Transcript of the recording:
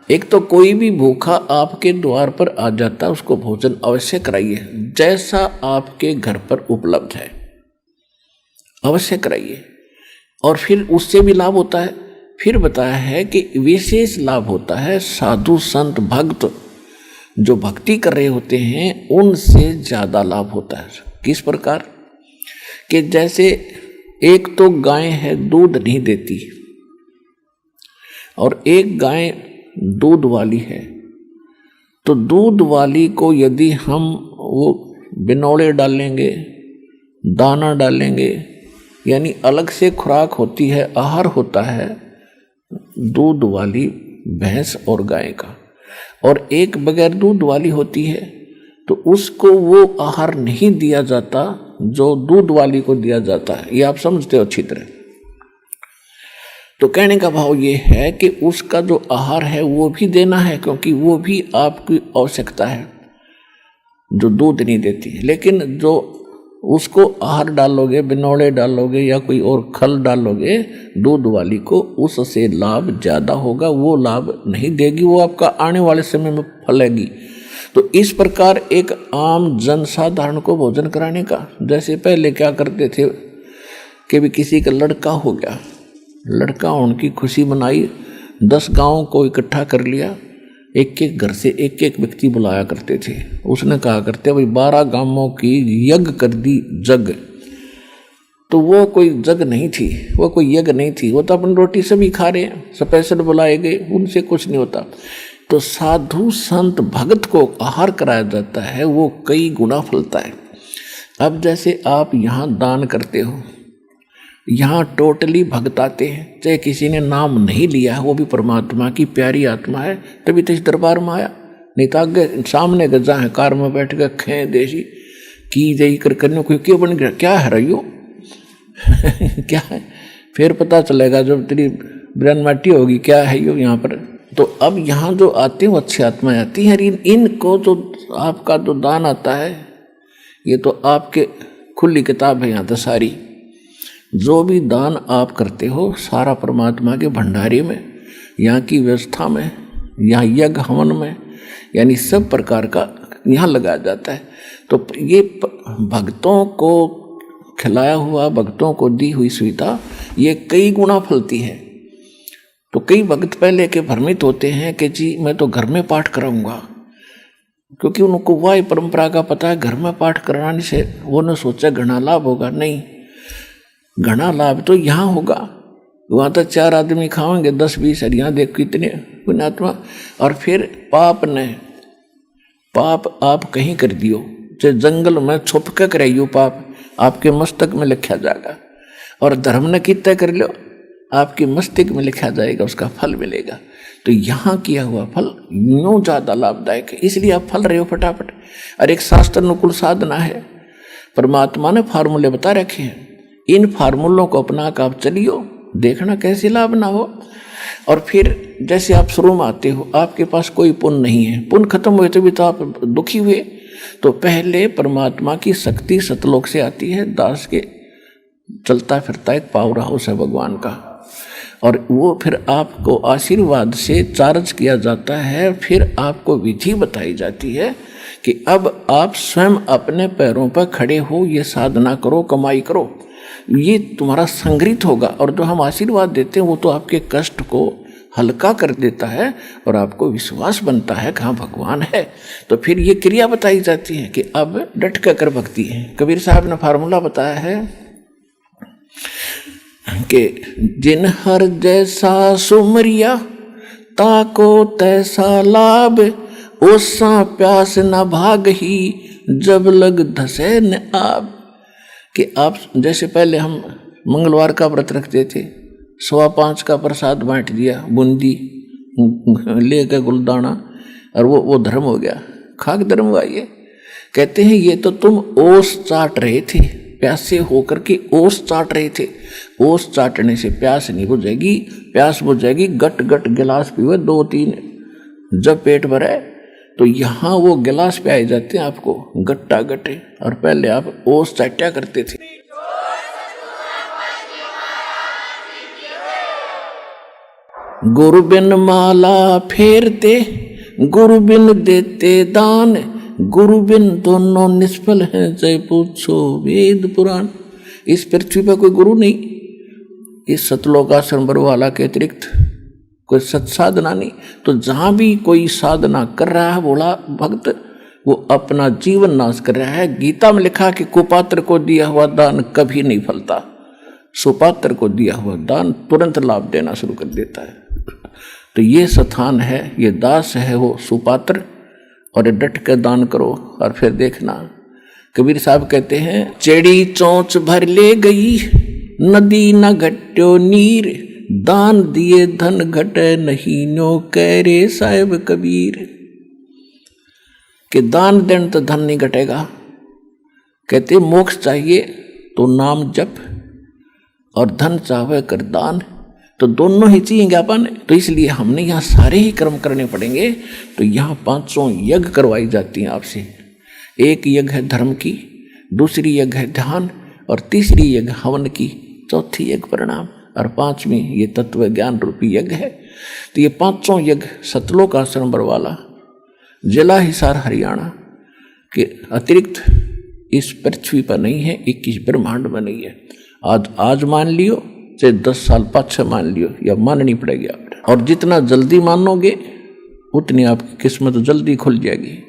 एक तो कोई भी भूखा आपके द्वार पर आ जाता है, उसको भोजन अवश्य कराइए, जैसा आपके घर पर उपलब्ध है अवश्य कराइए। और फिर उससे भी लाभ होता है। फिर बताया है कि विशेष लाभ होता है साधु संत भक्त जो भक्ति कर रहे होते हैं उनसे ज़्यादा लाभ होता है। किस प्रकार कि जैसे एक तो गाय है दूध नहीं देती और एक गाय दूध वाली है, तो दूध वाली को यदि हम वो बिनौले डालेंगे, दाना डालेंगे, यानी अलग से खुराक होती है, आहार होता है दूध वाली भैंस और गाय का, और एक बगैर दूध वाली होती है, तो उसको वो आहार नहीं दिया जाता जो दूध वाली को दिया जाता है। ये आप समझते हो अच्छी तरह। तो कहने का भाव ये है कि उसका जो आहार है वो भी देना है, क्योंकि वो भी आपकी आवश्यकता है जो दूध नहीं देती। लेकिन जो उसको आहार डालोगे, बिनौले डालोगे या कोई और खल डालोगे दूध वाली को, उससे लाभ ज़्यादा होगा, वो लाभ नहीं देगी, वो आपका आने वाले समय में फलेगी। तो इस प्रकार एक आम जनसाधारण को भोजन कराने का, जैसे पहले क्या करते थे कि भी किसी का लड़का हो गया, लड़का होने की खुशी मनाई, 10 गाँव को इकट्ठा कर लिया, एक एक घर से एक एक व्यक्ति बुलाया करते थे। उसने कहा करते भाई 12 गांवों की यज्ञ कर दी जग। तो वो कोई जग नहीं थी, वो कोई यज्ञ नहीं थी, वो तो अपन रोटी सभी खा रहे हैं, स्पेशल बुलाए गए, उनसे कुछ नहीं होता। तो साधु संत भगत को आहार कराया जाता है, वो कई गुना फलता है। अब जैसे आप यहाँ दान करते हो, यहाँ टोटली भक्त आते हैं, चाहे किसी ने नाम नहीं लिया है, वो भी परमात्मा की प्यारी आत्मा है, तभी तो इस दरबार में आया। नहीं तो आगे सामने गजा है, कार में बैठ कर खे देशी की जई कर करने कोई क्यों बन गया, क्या है रही क्या है, फिर पता चलेगा जब तेरी ब्रन माटी होगी क्या है यो यहाँ पर। तो अब यहाँ जो आते हैं वो अच्छी आत्माएं आती हैं। इनको जो आपका जो दान आता है, ये तो आपके खुली किताब है यहाँ तो सारी, जो भी दान आप करते हो सारा परमात्मा के भंडारे में, यहाँ की व्यवस्था में, यहाँ यज्ञ हवन में, यानी सब प्रकार का यहाँ लगाया जाता है। तो ये भक्तों को खिलाया हुआ, भक्तों को दी हुई सुविधा ये कई गुना फलती है। तो कई भक्त पहले के भ्रमित होते हैं कि जी मैं तो घर में पाठ कराऊंगा, क्योंकि उनको वह परंपरा का पता है घर में पाठ कराने से वो न सोचा घना लाभ होगा। नहीं, घना लाभ तो यहाँ होगा, वहाँ तो 4 आदमी खाएंगे 10-20, और यहाँ देख कितने पुण्यात्मा। और फिर पाप आप कहीं कर दियो, चाहे जंगल में छुप के कराइयो, पाप आपके मस्तक में लिखा जाएगा, और धर्म ने कितना कर लो आपके मस्तिष्क में लिखा जाएगा, उसका फल मिलेगा। तो यहाँ किया हुआ फल यूँ ज़्यादा लाभदायक है, इसलिए आप फल रहे हो फटाफट। और एक शास्त्र अनुकूल साधना है, परमात्मा ने फार्मूले बता रखे हैं, इन फार्मूलों को अपना कर आप चलियो, देखना कैसे लाभ ना हो। और फिर जैसे आप शुरू में आते हो, आपके पास कोई पुण्य नहीं है, पुण्य खत्म हुए तो भी तो आप दुखी हुए। तो पहले परमात्मा की शक्ति सतलोक से आती है, दास के चलता फिरता एक पावर हाउस है भगवान का, और वो फिर आपको आशीर्वाद से चार्ज किया जाता है। फिर आपको विधि बताई जाती है कि अब आप स्वयं अपने पैरों पर खड़े हो, ये साधना करो, कमाई करो, ये तुम्हारा संग्रहित होगा। और जो हम आशीर्वाद देते हैं वो तो आपके कष्ट को हल्का कर देता है और आपको विश्वास बनता है कि हाँ भगवान है। तो फिर ये क्रिया बताई जाती है कि अब डट कर भक्ति है। कबीर साहब ने फार्मूला बताया है कि जिन हर जैसा सुमरिया ताको तैसा लाभ, ओसा प्यास न भाग ही जब लग धसे न आब। कि आप जैसे पहले हम मंगलवार का व्रत रखते थे, 5:15 का प्रसाद बांट दिया, बूंदी ले गए गुलदाना, और वो धर्म हो गया, खाक धर्म हुआ। ये कहते हैं ये तो तुम ओस चाट रहे थे, प्यासे होकर के ओस चाट रहे थे। ओस चाटने से प्यास नहीं बुझेगी, प्यास बुझेगी गट गट गिलास पीवे 2-3, जब पेट भरे तो यहाँ वो गिलास पे आए जाते हैं आपको गट्टा गटे, और पहले आप ओस चाट्या करते थे। गुरु बिन माला फेरते, गुरु बिन देते दान, गुरु बिन दोनों निष्फल हैं, जय पूछो वेद पुराण। इस पृथ्वी पर कोई गुरु नहीं, इस सतलोकाश्रम बरवाला के अतिरिक्त कोई सत्साधना नहीं। तो जहां भी कोई साधना कर रहा है बोला भक्त, वो अपना जीवन नाश कर रहा है। गीता में लिखा कि कुपात्र को दिया हुआ दान कभी नहीं फलता, सुपात्र को दिया हुआ दान तुरंत लाभ देना शुरू कर देता है। तो ये स्थान है, ये दास है वो सुपात्र, और डट कर दान करो और फिर देखना। कबीर साहब कहते हैं, चेड़ी चोंच भर ले गई, नदी न घट्यो नीर, दान दिए धन घटे नहीं, नो कह रे साहिब कबीर। कि दान देने तो धन नहीं घटेगा। कहते मोक्ष चाहिए तो नाम जप, और धन चाहे कर दान, तो दोनों ही चाहिए अपन। तो इसलिए हमने यहाँ सारे ही कर्म करने पड़ेंगे। तो यहाँ 500 यज्ञ करवाई जाती हैं आपसे। एक यज्ञ है धर्म की, दूसरी यज्ञ है ध्यान, और तीसरी यज्ञ हवन की, चौथी यज्ञ प्रणाम, और पांचवी ये तत्व ज्ञान रूपी यज्ञ है। तो ये 500 यज्ञ सतलोक आश्रम बरवाला, जिला हिसार हरियाणा के अतिरिक्त इस पृथ्वी पर नहीं है, 21 ब्रह्मांड में नहीं है। आज मान लियो, चाहे 10 साल पाछे मान लियो, या माननी पड़ेगी आप। और जितना जल्दी मानोगे उतनी आपकी किस्मत जल्दी खुल जाएगी।